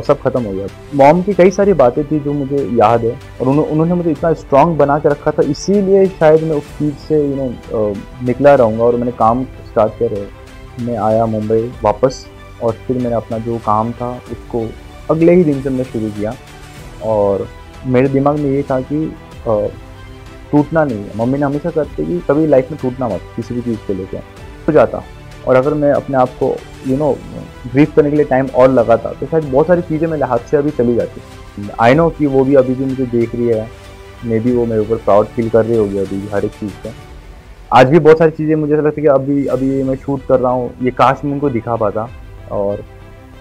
सब ख़त्म हो गया। मॉम की कई सारी बातें थी जो मुझे याद है और उन्होंने मुझे इतना स्ट्रांग बना के रखा था, इसीलिए शायद मैं उस चीज़ से निकला रहूँगा और मैंने काम स्टार्ट किया। मैं आया मुंबई वापस और फिर मैंने अपना जो काम था उसको अगले ही दिन से मैंने शुरू किया और मेरे दिमाग में ये था कि टूटना नहीं है। मम्मी ने हमेशा कहती कि कभी लाइफ में टूटना मत, किसी भी चीज़ को लेकर हो जाता। और अगर मैं अपने आप को ब्रीफ करने के लिए टाइम और लगाता तो शायद बहुत सारी चीज़ें मेरे हाथ से अभी चली जाती। आई नो कि वो भी अभी भी मुझे देख रही है, मे बी वो मेरे ऊपर प्राउड फील कर रही होगी अभी हर एक चीज़ पे। आज भी बहुत सारी चीज़ें मुझे ऐसा लगता है कि अभी मैं शूट कर रहा हूँ, ये काश मैं उनको दिखा पाता। और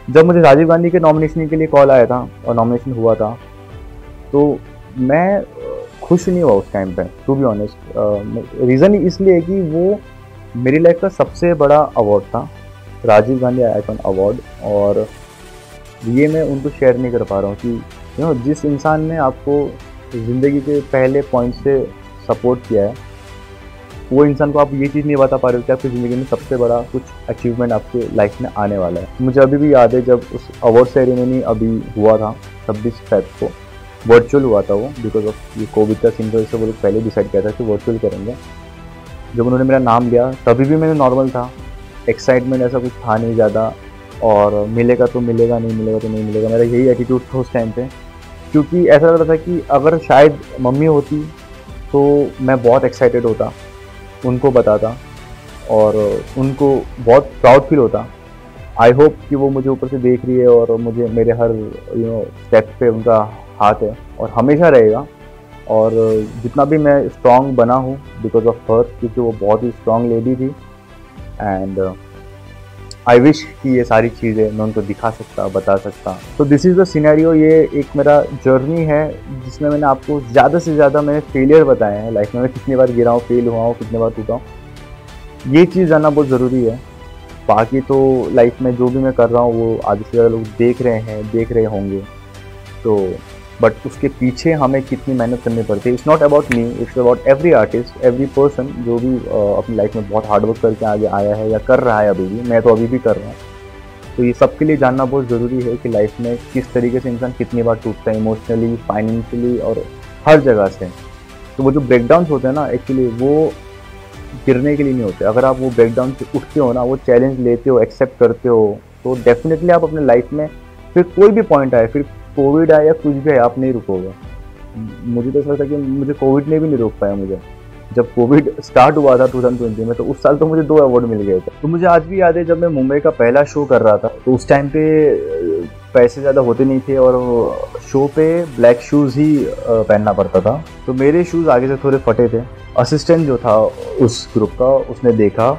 जब मुझे राजीव गांधी के नॉमिनेशन के लिए कॉल आया था और नॉमिनेशन हुआ था तो मैं खुश नहीं हुआ उस टाइम पे, टू बी ऑनेस्ट। रीज़न इसलिए कि वो मेरी लाइफ का सबसे बड़ा अवार्ड था, राजीव गांधी आइकॉन अवार्ड, और ये मैं उनको शेयर नहीं कर पा रहा हूँ कि जिस इंसान ने आपको ज़िंदगी के पहले पॉइंट से सपोर्ट किया है, वो इंसान को आप ये चीज़ नहीं बता पा रहे हो कि आपकी ज़िंदगी में सबसे बड़ा कुछ अचीवमेंट आपके लाइफ में आने वाला है। मुझे अभी भी याद है जब उस अवार्ड सेरेमनी अभी हुआ था 26 फेब को, वर्चुअल हुआ था वो, बिकॉज ऑफ ये कोविड का सीन, तो वो लोग पहले डिसाइड किया था कि वर्चुअल करेंगे। जब उन्होंने मेरा नाम लिया तभी भी मैंने नॉर्मल था, एक्साइटमेंट ऐसा कुछ था नहीं ज़्यादा, और मिलेगा तो मिलेगा, नहीं मिलेगा तो नहीं मिलेगा, मेरा यही एटीट्यूड था उस टाइम पे। क्योंकि ऐसा लग रहा था कि अगर शायद मम्मी होती तो मैं बहुत एक्साइटेड होता, उनको बताता और उनको बहुत प्राउड फील होता। आई होप कि वो मुझे ऊपर से देख रही है और मुझे मेरे हर स्टेप पे उनका हाथ है और हमेशा रहेगा। और जितना भी मैं स्ट्रांग बना हूँ बिकॉज ऑफ हर, क्योंकि वो बहुत ही स्ट्रांग लेडी थी। एंड आई विश कि ये सारी चीज़ें मैं उनको दिखा सकता, बता सकता। तो दिस इज़ द सिनेरियो। ये एक मेरा जर्नी है जिसमें मैंने आपको ज़्यादा से ज़्यादा मैंने फेलियर बताए हैं लाइफ में। मैं कितनी बार गिरा हूँ, फेल हुआ हूँ, कितनी बार टूटा हूँ, ये चीज़ जानना बहुत ज़रूरी है। बाकी तो लाइफ में जो भी मैं कर रहा हूँ वो आधे से ज़्यादा लोग देख रहे हैं, देख रहे होंगे, तो बट उसके पीछे हमें कितनी मेहनत करनी पड़ती है। It's not about me, it's about every artist, every person जो भी अपनी लाइफ में बहुत हार्डवर्क करके आगे आया है या कर रहा है अभी भी। मैं तो अभी भी कर रहा हूँ। तो ये सबके लिए जानना बहुत ज़रूरी है कि लाइफ में किस तरीके से इंसान कितनी बार टूटता है, इमोशनली, फाइनेंशियली और हर जगह से। तो वो जो ब्रेकडाउन होते हैं ना, एक्चुअली वो गिरने के लिए नहीं होते। अगर आप वो ब्रेकडाउन से उठते हो ना, वो चैलेंज लेते हो, एक्सेप्ट करते हो, तो डेफिनेटली आप अपने लाइफ में फिर कोई भी पॉइंट आए, फिर कोविड आए या कुछ भी आए, आप नहीं रुकोगे। मुझे तो ऐसा लगता है कि मुझे कोविड ने भी नहीं रोक पाया। मुझे जब कोविड स्टार्ट हुआ था 2020 में, तो उस साल तो मुझे 2 अवार्ड मिल गए थे। तो मुझे आज भी याद है जब मैं मुंबई का पहला शो कर रहा था, तो उस टाइम पे पैसे ज़्यादा होते नहीं थे और शो पे ब्लैक शूज़ ही पहनना पड़ता था। तो मेरे शूज़ आगे से थोड़े फटे थे। असिस्टेंट जो था उस ग्रुप का, उसने देखा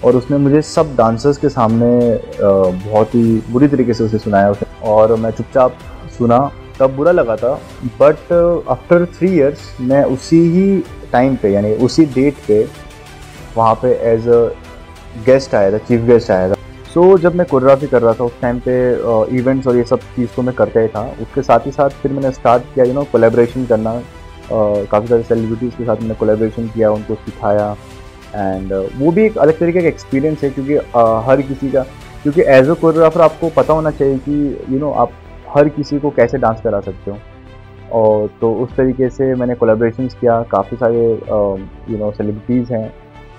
और उसने मुझे सब डांसर्स के सामने बहुत ही बुरी तरीके से उसे सुनाया उसने, और मैं चुपचाप सुना। तब बुरा लगा था, बट आफ्टर 3 इयर्स मैं उसी ही टाइम पे, यानी उसी डेट पे वहाँ पे एज अ गेस्ट आया था, चीफ गेस्ट आया था। सो जब मैं कोरियोग्राफी कर रहा था उस टाइम पे इवेंट्स और ये सब चीज़ तो मैं करता ही था। उसके साथ ही साथ फिर मैंने स्टार्ट किया कोलैबोरेशन करना। काफ़ी सारे सेलिब्रिटीज़ के साथ मैंने कोलैबोरेशन किया, उनको सिखाया। एंड वो भी एक अलग तरीके का एक्सपीरियंस है, क्योंकि हर किसी का, क्योंकि एज अ कोरियोग्राफर आपको पता होना चाहिए कि आप हर किसी को कैसे डांस करा सकते हो। और तो उस तरीके से मैंने कोलैबोरेशंस किया। काफ़ी सारे सेलिब्रिटीज़ हैं,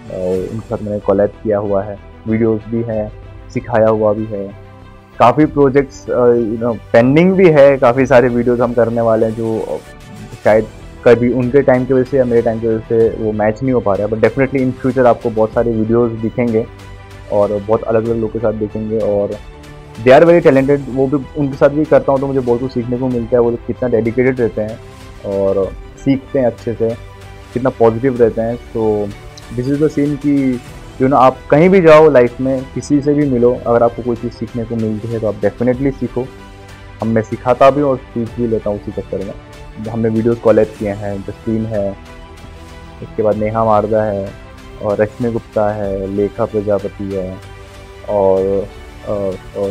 उनके साथ मैंने कोलैब किया हुआ है, वीडियोस भी हैं, सिखाया हुआ भी है। काफ़ी प्रोजेक्ट्स पेंडिंग भी है। काफ़ी सारे वीडियोस हम करने वाले हैं जो शायद कभी उनके टाइम की वजह से या मेरे टाइम की वजह से वो मैच नहीं हो पा रहा है, बट डेफिनेटली इन फ्यूचर आपको बहुत सारे वीडियोस दिखेंगे और बहुत अलग अलग लोगों के साथ देखेंगे। और दे आर वेरी टैलेंटेड। वो भी उनके साथ भी करता हूँ तो मुझे बहुत कुछ सीखने को मिलता है। वो लोग कितना डेडिकेटेड रहते हैं और सीखते हैं अच्छे से, कितना पॉजिटिव रहते हैं। तो दिस इज़ द सीन कि आप कहीं भी जाओ लाइफ में, किसी से भी मिलो, अगर आपको कोई चीज़ सीखने को मिलती है तो आप डेफिनेटली सीखो। मैं सिखाता भी हूँ और सीख भी लेता हूँ उसी चक्कर में। हमने वीडियोस कोलैब किए हैं, जस्टीन है, उसके बाद नेहा मारदा है, और रश्मि गुप्ता है, लेखा प्रजापति है, और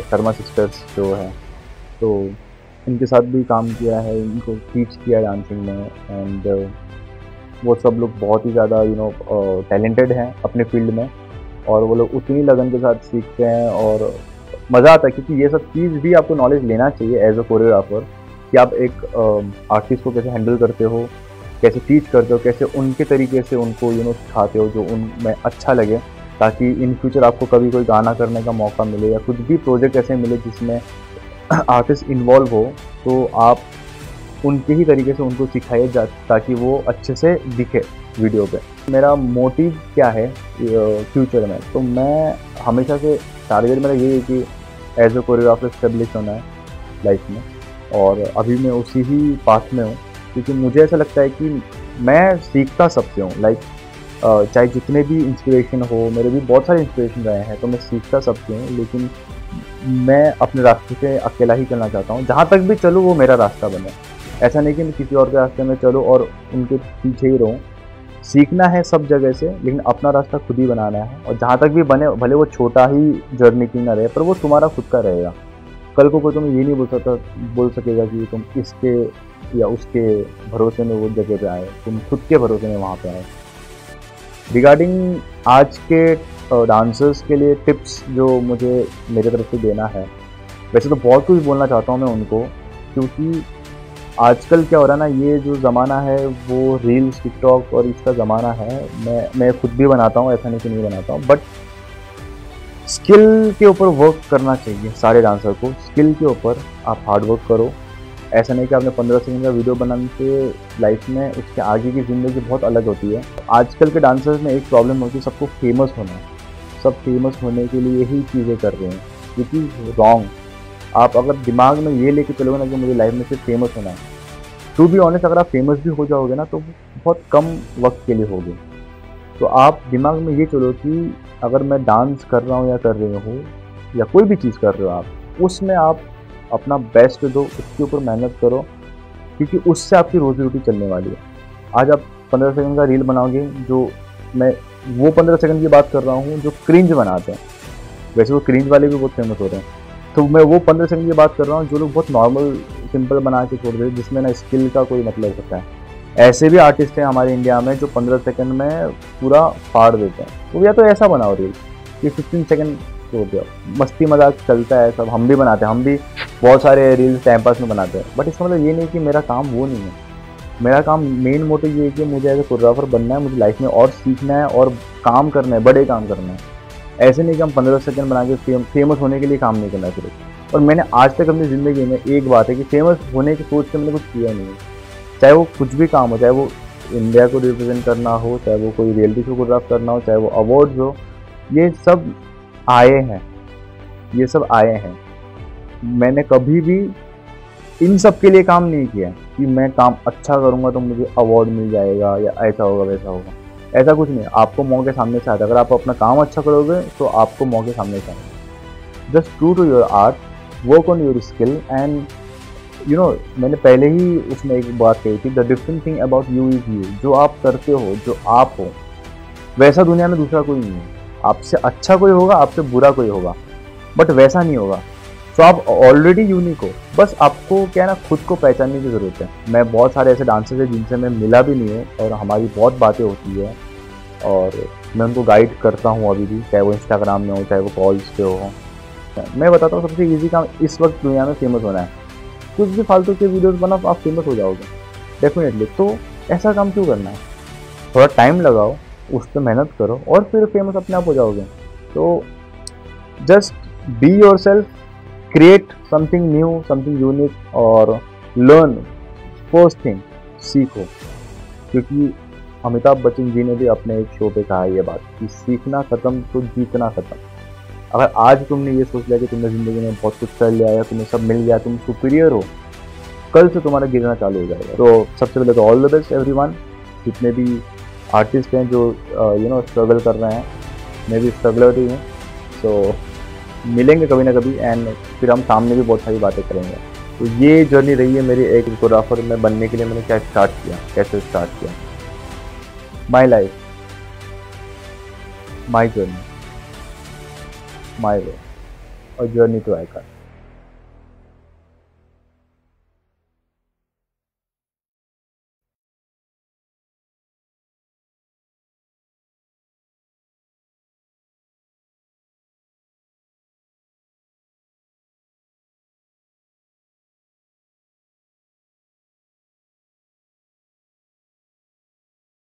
शर्मा सिस्टर्स जो है, तो इनके साथ भी काम किया है, इनको टीच किया डांसिंग में। एंड वो सब लोग बहुत ही ज़्यादा टैलेंटेड हैं अपने फील्ड में, और वो लोग उतनी लगन के साथ सीखते हैं और मज़ा आता है, क्योंकि ये सब चीज़ भी आपको नॉलेज लेना चाहिए एज अ कोरियोग्राफर, कि आप एक आर्टिस्ट को कैसे हैंडल करते हो, कैसे टीच करते हो, कैसे उनके तरीके से उनको सिखाते हो जो उनमें अच्छा लगे, ताकि इन फ्यूचर आपको कभी कोई गाना करने का मौका मिले या कुछ भी प्रोजेक्ट ऐसे मिले जिसमें आर्टिस्ट इन्वॉल्व हो, तो आप उनके ही तरीके से उनको सिखाइए ताकि वो अच्छे से दिखे वीडियो पे। मेरा मोटिव क्या है फ्यूचर में, तो मैं हमेशा से टारगेट मेरा यही है कि एज अ कोरियोग्राफर स्टेब्लिश होना है लाइफ में, और अभी मैं उसी ही पाथ में हूँ, क्योंकि मुझे ऐसा लगता है कि मैं सीखता सबसे हूँ। लाइक चाहे जितने भी इंस्पिरेशन हो, मेरे भी बहुत सारे इंस्पिरेशन रहे हैं, तो मैं सीखता सबसे हूँ, लेकिन मैं अपने रास्ते से अकेला ही चलना चाहता हूँ। जहाँ तक भी चलूँ वो मेरा रास्ता बने, ऐसा नहीं कि मैं किसी और के रास्ते में चलूँ और उनके पीछे ही रहूँ। सीखना है सब जगह से, लेकिन अपना रास्ता खुद ही बनाना है, और जहाँ तक भी बने, भले वो छोटा ही जर्नी क्यों ना रहे, पर वो तुम्हारा खुद का रहेगा। कल को कोई तुम्हें ये नहीं बोल सकेगा कि तुम इसके या उसके भरोसे में वो जगह पे आए, तुम खुद के भरोसे में वहाँ पे आए। रिगार्डिंग आज के डांसर्स के लिए टिप्स जो मुझे मेरे तरफ से देना है, वैसे तो बहुत कुछ बोलना चाहता हूँ मैं उनको, क्योंकि आजकल क्या हो रहा है ना, ये जो ज़माना है वो रील्स, टिकटॉक और इसका ज़माना है। मैं खुद भी बनाता हूँ, ऐसा नहीं कि नहीं बनाता हूँ, बट स्किल के ऊपर वर्क करना चाहिए सारे डांसर को। स्किल के ऊपर आप हार्ड वर्क करो। ऐसा नहीं कि आपने 15 सेकंड का वीडियो बनाने से लाइफ में उसके आगे की ज़िंदगी बहुत अलग होती है। आजकल के डांसर्स में एक प्रॉब्लम होती है, सबको फेमस होना है, सब फेमस होने के लिए यही चीज़ें कर रहे हैं, क्योंकि रॉन्ग। आप अगर दिमाग में ये लेके चलोगे ना कि मुझे लाइफ में सिर्फ फेमस होना है, टू बी ऑनेस्ट अगर आप फेमस भी हो जाओगे ना तो बहुत कम वक्त के लिए होगे। तो आप दिमाग में ये चलो कि अगर मैं डांस कर रहा हूँ या कर रही हूँ, या कोई भी चीज़ कर रहे हो आप, उसमें आप अपना बेस्ट दो, उसके ऊपर मेहनत करो, क्योंकि उससे आपकी रोजी रोटी चलने वाली है। आज आप 15 सेकंड का रील बनाओगे, जो मैं वो 15 सेकंड की बात कर रहा हूँ जो क्रिंज बनाते हैं, वैसे वो क्रिंज वाले भी बहुत फेमस हो रहे हैं, तो मैं वो 15 सेकंड की बात कर रहा हूँ जो लोग बहुत नॉर्मल सिंपल बना के छोड़ देते हैं, जिसमें ना स्किल का कोई मतलब होता है। ऐसे भी आर्टिस्ट हैं हमारे इंडिया में जो 15 सेकंड में पूरा फाड़ देते हैं। तो या तो ऐसा बनाओ रील कि 15 सेकंड छोड़ दो, मस्ती मजाक चलता है, सब हम भी बनाते हैं, हम भी बहुत सारे रील्स टाइम पास में बनाते हैं, बट इसका मतलब ये नहीं कि मेरा काम वो नहीं है। मेरा काम मेन मोटिव ये है कि मुझे एज ए कोरियोग्राफर बनना है, मुझे लाइफ में और सीखना है और काम करना है, बड़े काम करना है। ऐसे नहीं कि हम 15 सेकंड बना के फेमस होने के लिए काम नहीं करना सिर्फ। और मैंने आज तक अपनी ज़िंदगी में एक बात है कि फेमस होने की सोच के मैंने कुछ किया नहीं है, चाहे वो कुछ भी काम हो, चाहे वो इंडिया को रिप्रेजेंट करना हो, चाहे वो कोई रियलिटी शो कोरियोग्राफ करना हो, चाहे वो अवार्ड्स हो, ये सब आए हैं, ये सब आए हैं। मैंने कभी भी इन सब के लिए काम नहीं किया कि मैं काम अच्छा करूँगा तो मुझे अवार्ड मिल जाएगा या ऐसा होगा वैसा होगा, ऐसा कुछ नहीं। आपको मौके सामने से आता है, अगर आप अपना काम अच्छा करोगे तो आपको मौके सामने से आएंगे। Just true to your art, work on your skill, and मैंने पहले ही उसमें एक बात कही थी, the different thing about you is you. जो आप करते हो, जो आप हो, वैसा दुनिया में दूसरा कोई नहीं है। आपसे अच्छा कोई होगा, आपसे बुरा कोई होगा, बट वैसा नहीं होगा। तो आप ऑलरेडी यूनिक हो, बस आपको क्या है ना, खुद को पहचानने की ज़रूरत है। मैं बहुत सारे ऐसे डांसर्स हैं जिनसे मैं मिला भी नहीं हूँ और हमारी बहुत बातें होती है, और मैं उनको गाइड करता हूँ अभी भी, चाहे वो इंस्टाग्राम में हो, चाहे वो कॉल्स पे हो। मैं बताता हूँ सबसे ईजी काम इस वक्त दुनिया में फेमस होना है। कुछ भी फालतू के वीडियोस बनाओ, आप फेमस हो जाओगे डेफिनेटली। तो ऐसा काम क्यों करना है, थोड़ा टाइम लगाओ, उस पर मेहनत करो और फिर फेमस अपने आप हो जाओगे। तो just be your self, create something new, something unique, और लर्न। फर्स्ट थिंग, सीखो, क्योंकि अमिताभ बच्चन जी ने भी अपने एक शो पे कहा ये बात कि सीखना ख़त्म तो जीतना ख़त्म। अगर आज तुमने ये सोच लिया कि तुमने ज़िंदगी में बहुत कुछ कर लिया या तुम्हें सब मिल गया, तुम सुपीरियर हो, कल से तुम्हारा गिरना चालू हो जाएगा। तो सबसे पहले तो ऑल द बेस्ट एवरीवन, जितने भी आर्टिस्ट हैं जो स्ट्रगल कर रहे हैं, मैं भी स्ट्रगलर ही हूँ। तो मिलेंगे कभी ना कभी एंड फिर हम सामने भी बहुत सारी बातें करेंगे। तो ये जर्नी रही है मेरी एक फोटोग्राफर में बनने के लिए। मैंने क्या स्टार्ट किया, कैसे स्टार्ट किया, माई लाइफ, माई जर्नी, माई वे, और जर्नी टू आइकॉन।